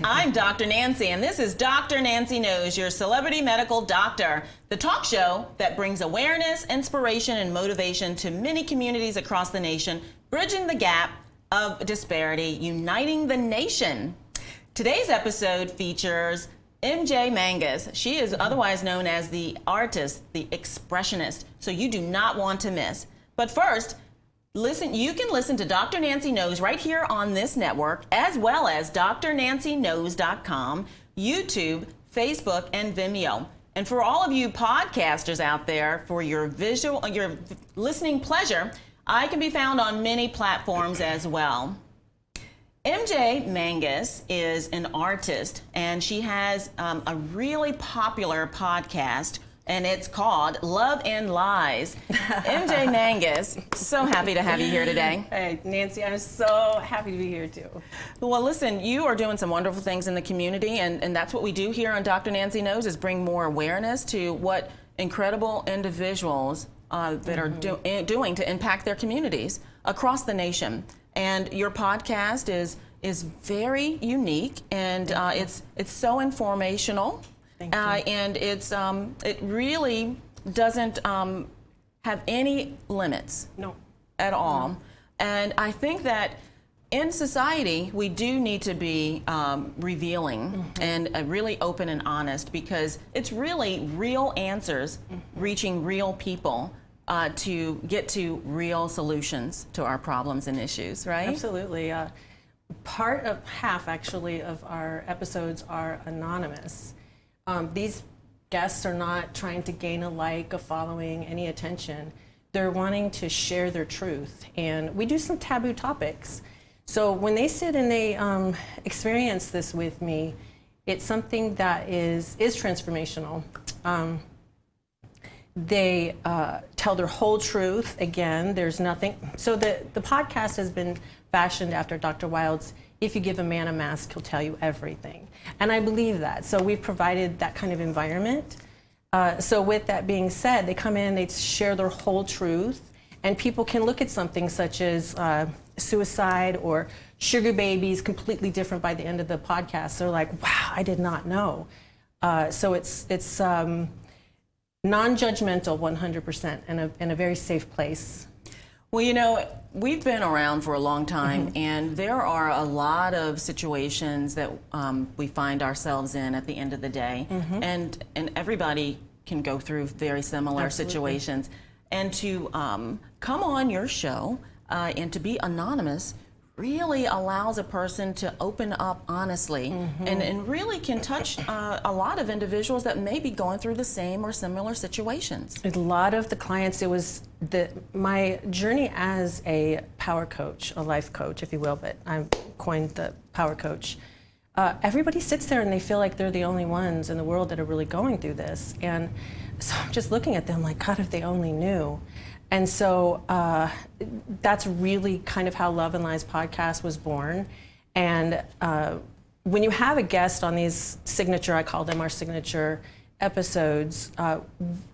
I'm Dr. Nancy, and this is Dr. Nancy Knows, your celebrity medical doctor, the talk show that brings awareness, inspiration, and motivation to many communities across the nation, bridging the gap of disparity, uniting the nation. Today's episode features M'Jaie Mangus. She is otherwise known as the artist, the expressionist, so you do not want to miss. But first, you can listen to Dr. Nancy Knows right here on this network, as well as drnancyknows.com, YouTube, Facebook, and Vimeo. And for all of you podcasters out there, for your listening pleasure, I can be found on many platforms as well. M'Jaie Mangus is an artist, and she has a really popular podcast, and it's called Love and Lies. M'Jaie Mangus, so happy to have you here today. Hey, Nancy, I'm so happy to be here too. Well, listen, you are doing some wonderful things in the community, and that's what we do here on Dr. Nancy Knows, is bring more awareness to what incredible individuals that are doing to impact their communities across the nation. And your podcast is very unique, and it's so informational. And it really doesn't have any limits at all. And I think that in society, we do need to be revealing and really open and honest, because it's really real answers reaching real people to get to real solutions to our problems and issues, right? Absolutely. Half actually of our episodes are anonymous. These guests are not trying to gain a like, a following, any attention. They're wanting to share their truth. And we do some taboo topics. So when they sit and they experience this with me, it's something that is transformational. They tell their whole truth. Again, there's nothing. So the podcast has been fashioned after Dr. Wild's "If you give a man a mask, he'll tell you everything." And I believe that. So we've provided that kind of environment. So with that being said, they come in, they share their whole truth, and people can look at something such as suicide or sugar babies completely different by the end of the podcast. They're like, wow, I did not know. So it's non-judgmental 100% and a very safe place. Well, you know, we've been around for a long time, and there are a lot of situations that we find ourselves in at the end of the day, and everybody can go through very similar situations. And to come on your show and to be anonymous really allows a person to open up honestly and really can touch a lot of individuals that may be going through the same or similar situations. A lot of the clients, it was my journey as a power coach, a life coach, if you will, but I coined the power coach. Everybody sits there and they feel like they're the only ones in the world that are really going through this. And so I'm just looking at them like, God, if they only knew. And so that's really kind of how Love and Lies podcast was born. And when you have a guest on these signature, I call them our signature episodes,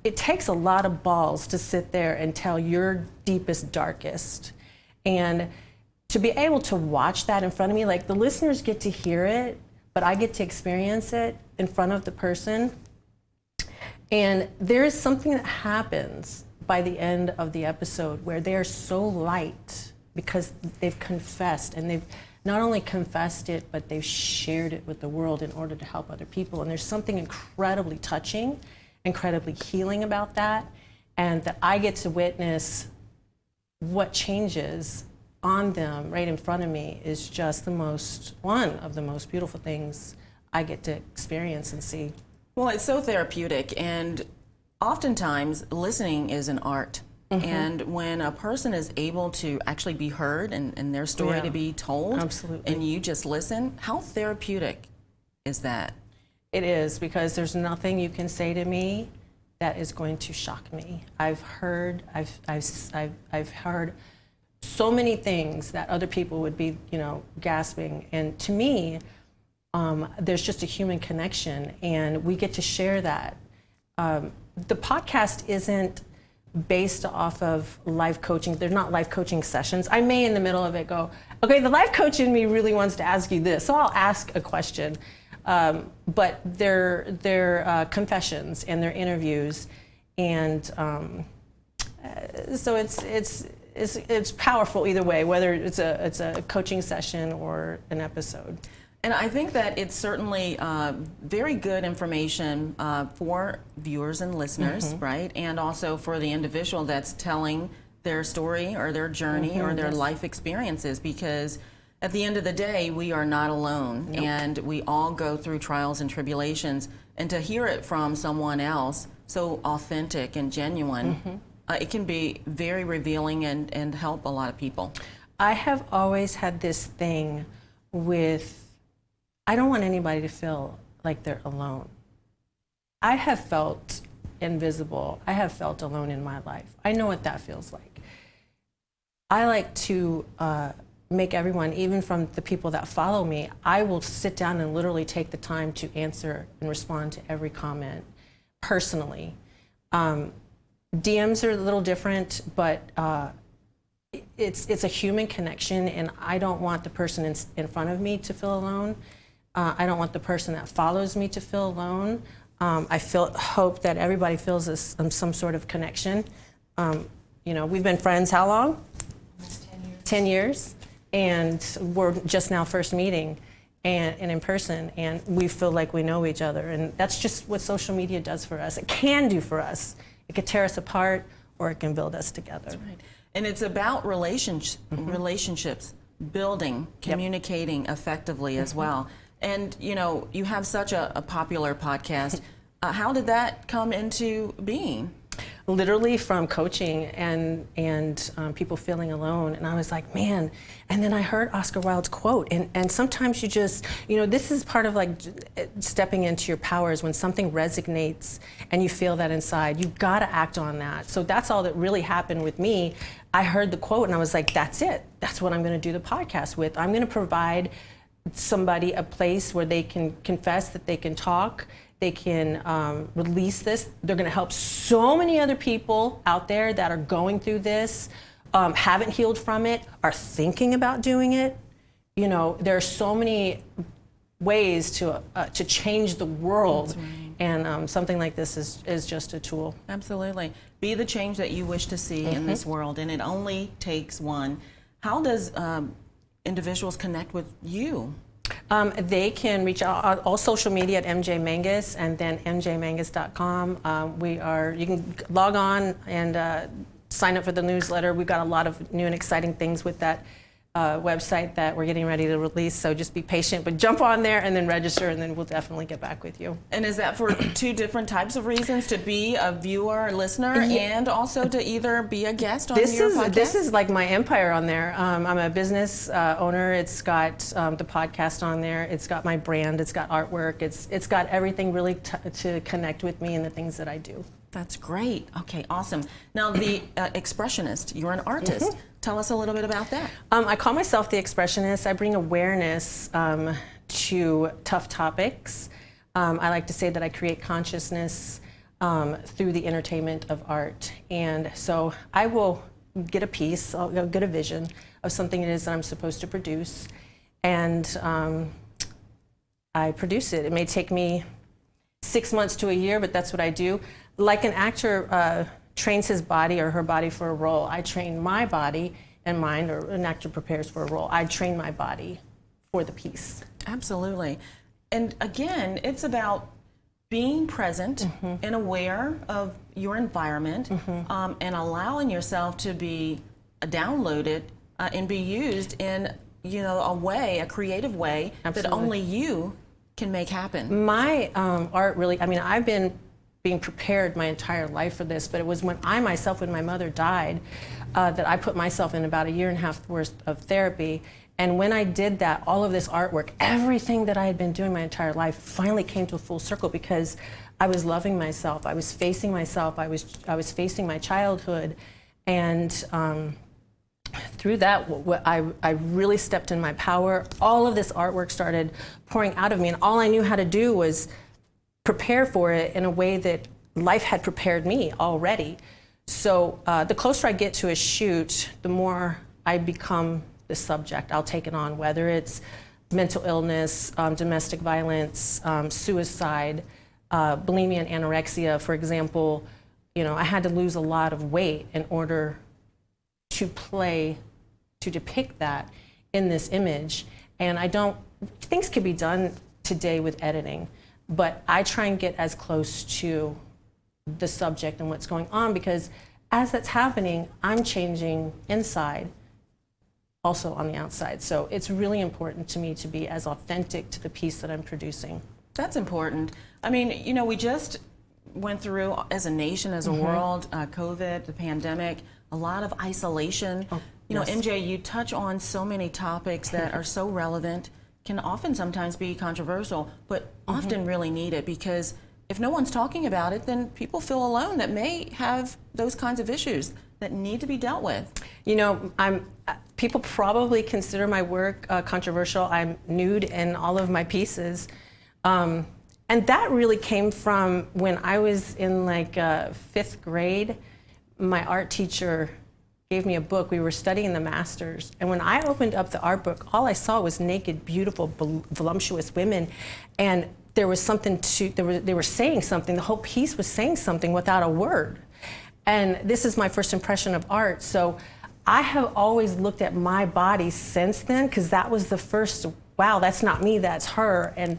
it takes a lot of balls to sit there and tell your deepest, darkest. And to be able to watch that in front of me, like the listeners get to hear it, but I get to experience it in front of the person. And there is something that happens by the end of the episode where they are so light because they've confessed, and they've not only confessed it, but they've shared it with the world in order to help other people. And there's something incredibly touching, incredibly healing about that, and that I get to witness what changes on them right in front of me is just one of the most beautiful things I get to experience and see. Well, it's so therapeutic, and oftentimes listening is an art. And when a person is able to actually be heard and their story to be told, and you just listen, how therapeutic is that? It is, because there's nothing you can say to me that is going to shock me. I've heard so many things that other people would be, gasping. And to me, there's just a human connection, and we get to share that. The podcast isn't based off of life coaching. They're not life coaching sessions. I may in the middle of it go, okay, the life coach in me really wants to ask you this, so I'll ask a question. But they're confessions and they're interviews, and so it's powerful either way, whether it's a coaching session or an episode. And I think that it's certainly very good information for viewers and listeners, right? And also for the individual that's telling their story or their journey or their life experiences, because at the end of the day, we are not alone. Nope. And we all go through trials and tribulations. And to hear it from someone else, so authentic and genuine, it can be very revealing and help a lot of people. I have always had this thing with, I don't want anybody to feel like they're alone. I have felt invisible. I have felt alone in my life. I know what that feels like. I like to make everyone, even from the people that follow me, I will sit down and literally take the time to answer and respond to every comment personally. DMs are a little different, but it's a human connection, and I don't want the person in front of me to feel alone. I don't want the person that follows me to feel alone. I hope that everybody feels some sort of connection. You know, we've been friends how long? Almost 10 years. 10 years, and we're just now first meeting and in person, and we feel like we know each other, and that's just what social media does for us. It can do for us. It could tear us apart, or it can build us together. That's right. And it's about relationships, building, communicating effectively as well. And, you know, you have such a popular podcast. How did that come into being? Literally from coaching and people feeling alone. And I was like, man. And then I heard Oscar Wilde's quote. And sometimes you just, you know, this is part of like stepping into your powers when something resonates and you feel that inside. You've got to act on that. So that's all that really happened with me. I heard the quote and I was like, that's it. That's what I'm going to do the podcast with. I'm going to provide somebody a place where they can confess, that they can talk, they can release this. They're going to help so many other people out there that are going through this, haven't healed from it, are thinking about doing it. You know, there are so many ways to change the world. That's right. And something like this is just a tool. Absolutely. Be the change that you wish to see in this world, and it only takes one. How does individuals connect with you? They can reach out on all social media at MJ Mangus, and then mjmangus.com. You can log on and sign up for the newsletter. We've got a lot of new and exciting things with that website that we're getting ready to release, so just be patient, but jump on there and then register, and then we'll definitely get back with you. And is that for two different types of reasons, to be a viewer or listener, and also to either be a guest on your podcast? This is like my empire on there. I'm a business owner. It's got the podcast on there. It's got my brand. It's got artwork. It's got everything really to connect with me and the things that I do. That's great. Okay, awesome. Now, the Expressionist, you're an artist. Tell us a little bit about that. I call myself the Expressionist. I bring awareness to tough topics. I like to say that I create consciousness through the entertainment of art. And so I will get a piece, I'll get a vision of something it is that I'm supposed to produce, and I produce it. It may take me 6 months to a year, but that's what I do. Like an actor trains his body or her body for a role, I train my body and mind, or an actor prepares for a role, I train my body for the piece. Absolutely. And again, it's about being present and aware of your environment, and allowing yourself to be downloaded and be used in, you know, a creative way that only you can make happen. My art really, I mean, I've been being prepared my entire life for this, but it was when when my mother died, that I put myself in about 1.5 years worth of therapy. And when I did that, all of this artwork, everything that I had been doing my entire life finally came to a full circle, because I was loving myself, I was facing myself, I was facing my childhood, and through that, I really stepped in my power. All of this artwork started pouring out of me, and all I knew how to do was prepare for it in a way that life had prepared me already. So the closer I get to a shoot, the more I become the subject. I'll take it on, whether it's mental illness, domestic violence, suicide, bulimia and anorexia, for example. You know, I had to lose a lot of weight in order to depict that in this image. And things can be done today with editing, but I try and get as close to the subject and what's going on, because as that's happening, I'm changing inside, also on the outside. So it's really important to me to be as authentic to the piece that I'm producing. That's important. I mean, you know, we just went through, as a nation, as a world, COVID, the pandemic, a lot of isolation. Oh, you know, yes. MJ, you touch on so many topics that are so relevant, can often sometimes be controversial, but often really needed, because if no one's talking about it, then people feel alone that may have those kinds of issues that need to be dealt with. You know, people probably consider my work controversial. I'm nude in all of my pieces. And that really came from when I was in like 5th grade. My art teacher gave me a book. We were studying the masters. And when I opened up the art book, all I saw was naked, beautiful, voluptuous women. And there was something they were saying something. The whole piece was saying something without a word. And this is my first impression of art. So I have always looked at my body since then, because that was the first, wow, that's not me, that's her. And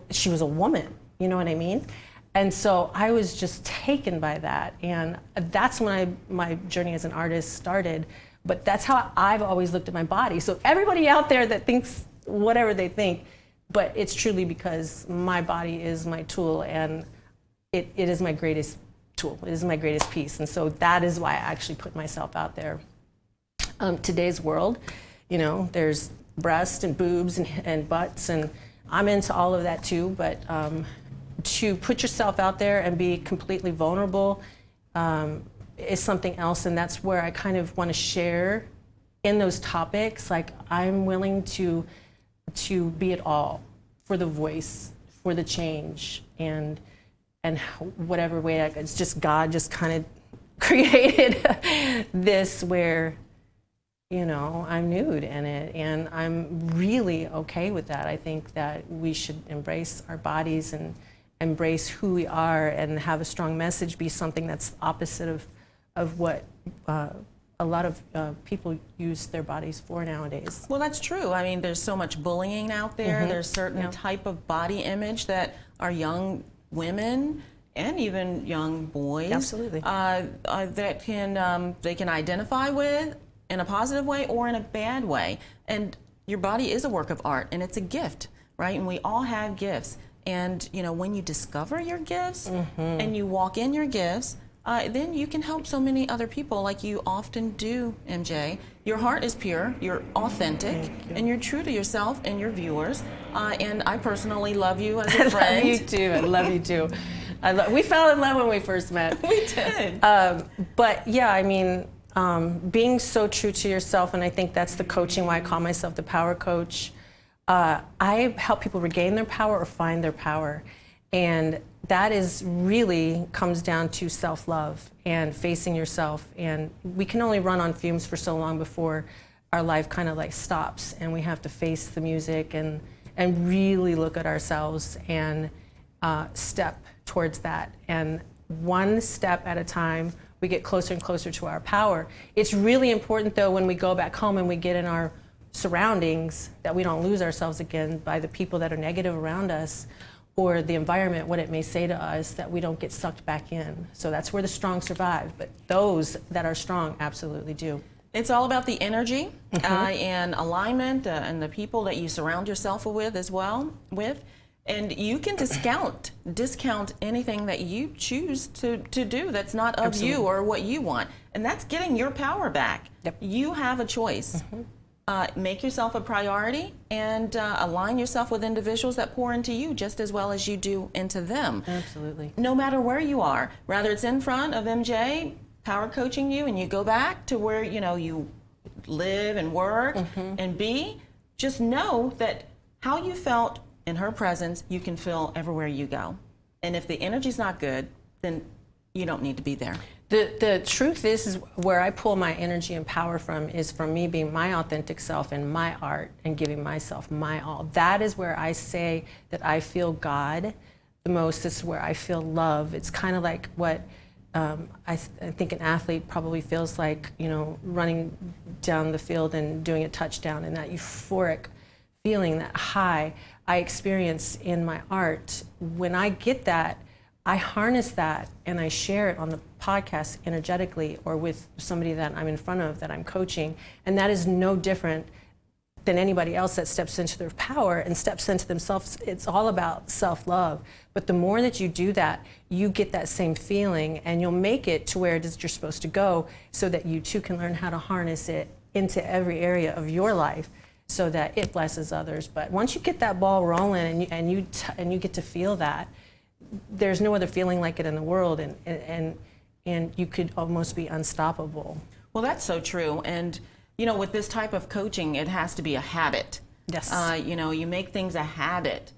she was a woman, you know what I mean? And so I was just taken by that. And that's when my journey as an artist started. But that's how I've always looked at my body. So everybody out there that thinks whatever they think, but it's truly because my body is my tool, and it is my greatest tool. It is my greatest piece. And so that is why I actually put myself out there. Today's world, you know, there's breasts and boobs and butts, and I'm into all of that too, but to put yourself out there and be completely vulnerable is something else, and that's where I kind of want to share in those topics. Like, I'm willing to be it all for the voice, for the change, and whatever way it's just God just kind of created this where, you know, I'm nude in it, and I'm really okay with that. I think that we should embrace our bodies and embrace who we are, and have a strong message be something that's opposite of what a lot of people use their bodies for nowadays. Well, that's true. I mean, there's so much bullying out there. There's certain type of body image that our young women and even young boys Absolutely. That they can identify with in a positive way or in a bad way. And your body is a work of art, and it's a gift, right? And we all have gifts. And, you know, when you discover your gifts and you walk in your gifts, then you can help so many other people, like you often do, MJ. Your heart is pure, you're authentic, and you're true to yourself and your viewers. And I personally love you as a friend. I love you too. I love you too. We fell in love when we first met. We did. But yeah, I mean, being so true to yourself, and I think that's the coaching, why I call myself the power coach. I help people regain their power or find their power. And that is really comes down to self-love and facing yourself. And we can only run on fumes for so long before our life kind of like stops, and we have to face the music and really look at ourselves and step towards that. And one step at a time, we get closer and closer to our power. It's really important, though, when we go back home and we get in our surroundings, that we don't lose ourselves again by the people that are negative around us, or the environment, what it may say to us, that we don't get sucked back in. So that's where the strong survive, but those that are strong absolutely do. It's all about the energy and alignment and the people that you surround yourself with as well. And you can discount anything that you choose to do that's not of you or what you want. And that's getting your power back. Yep. You have a choice. Make yourself a priority and align yourself with individuals that pour into you just as well as you do into them. Absolutely. No matter where you are, whether it's in front of MJ power coaching you and you go back to where you live and work and be, just know that how you felt in her presence, you can feel everywhere you go. And if the energy's not good, then you don't need to be there. The truth is where I pull my energy and power from is from me being my authentic self in my art and giving myself my all. That is where I say that I feel God the most. This is where I feel love. It's kind of like what I think an athlete probably feels like, you know, running down the field and doing a touchdown, and that euphoric feeling, that high I experience in my art. When I get that, I harness that and I share it on the podcast energetically or with somebody that I'm in front of, that I'm coaching. And that is no different than anybody else that steps into their power and steps into themselves. It's all about self-love. But the more that you do that, you get that same feeling, and you'll make it to where it is you're supposed to go, so that you too can learn how to harness it into every area of your life so that it blesses others. But once you get that ball rolling and you get to feel that, there's no other feeling like it in the world, and you could almost be unstoppable. Well, that's so true. And you know, with this type of coaching, it has to be a habit. Yes. You know, you make things a habit.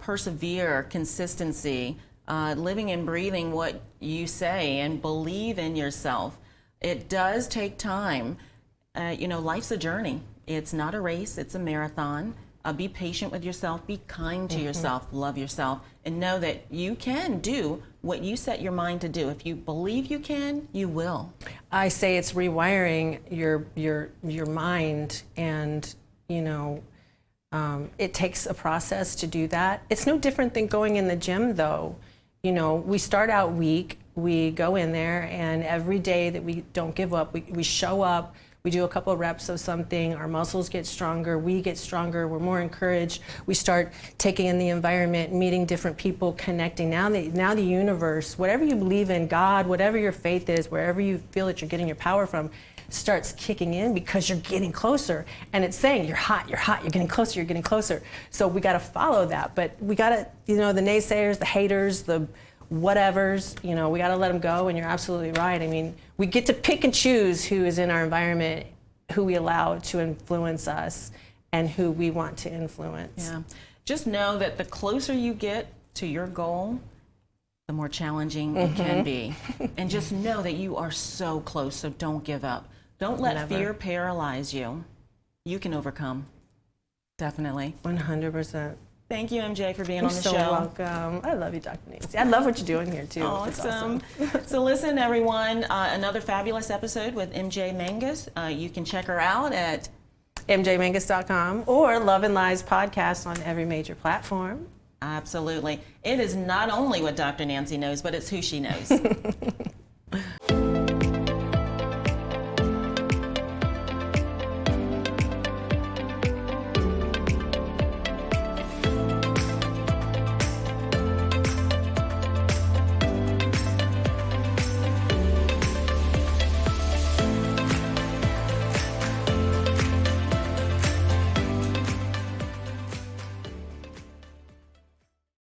Persevere, consistency, living and breathing what you say, and believe in yourself. It does take time. You know, life's a journey. It's not a race, it's a marathon. Be patient with yourself, be kind to yourself, love yourself, and know that you can do what you set your mind to do. If you believe you can, you will. I say it's rewiring your mind, and you know, it takes a process to do that. It's no different than going in the gym, though. You know, we start out weak, we go in there, and every day that we don't give up, we show up. We do a couple of reps of something, our muscles get stronger, we get stronger, we're more encouraged. We start taking in the environment, meeting different people, connecting. Now the universe, whatever you believe in, God, whatever your faith is, wherever you feel that you're getting your power from, starts kicking in because you're getting closer. And it's saying, you're hot, you're getting closer, you're getting closer. So we gotta follow that. But we gotta, you know, the naysayers, the haters, the whatevers, you know, we got to let them go. And you're absolutely right. I mean, we get to pick and choose who is in our environment, who we allow to influence us, and who we want to influence. Yeah. Just know that the closer you get to your goal, the more challenging it can be. And just know that you are so close, so don't give up. Don't let fear paralyze you. You can overcome. Definitely. 100%. Thank you, MJ, for being on the show. You're so welcome. I love you, Dr. Nancy. I love what you're doing here, too. Awesome. So listen, everyone, another fabulous episode with MJ Mangus. You can check her out at mjmangus.com or Love and Lies podcast on every major platform. Absolutely. It is not only what Dr. Nancy knows, but it's who she knows.